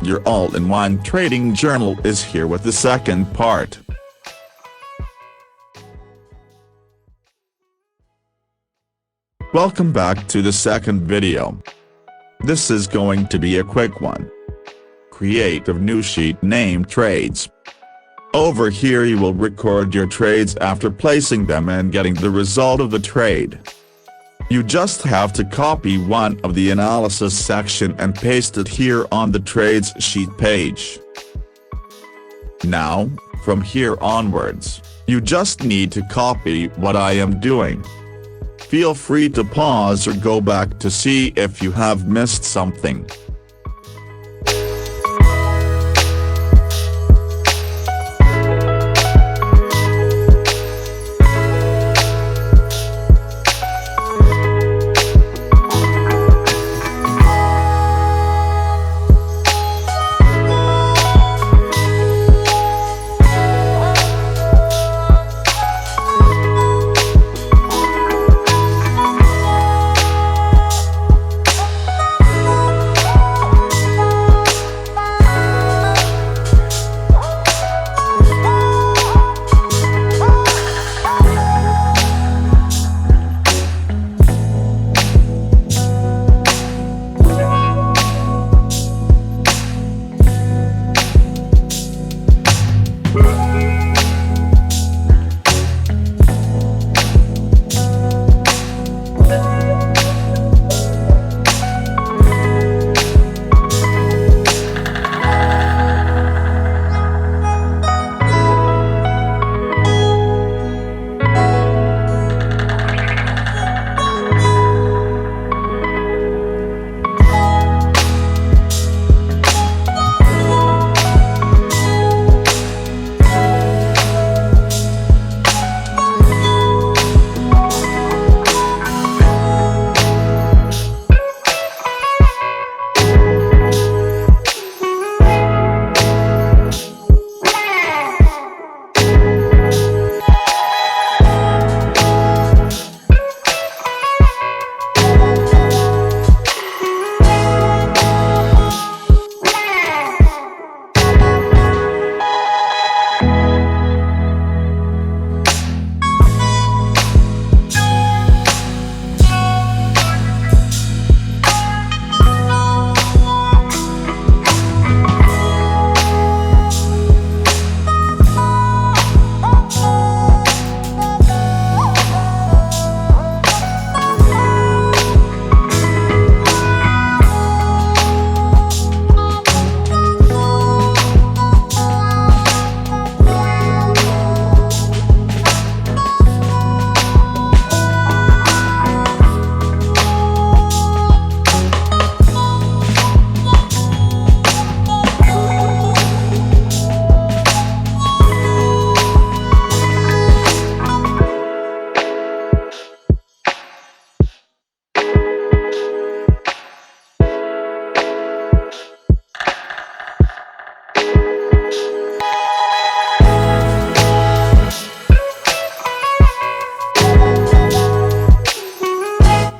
Your all-in-one trading journal is here with the second part. Welcome back to the second video. This is going to be a quick one. Create a new sheet named Trades. Over here you will record your trades after placing them and getting the result of the trade. You just have to copy one of the analysis section and paste it here on the trades sheet page. Now, from here onwards, you just need to copy what I am doing. Feel free to pause or go back to see if you have missed something.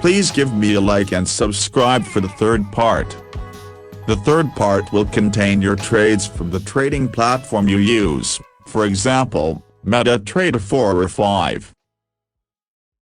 Please give me a like and subscribe for the third part. The third part will contain your trades from the trading platform you use, for example, MetaTrader 4 or 5.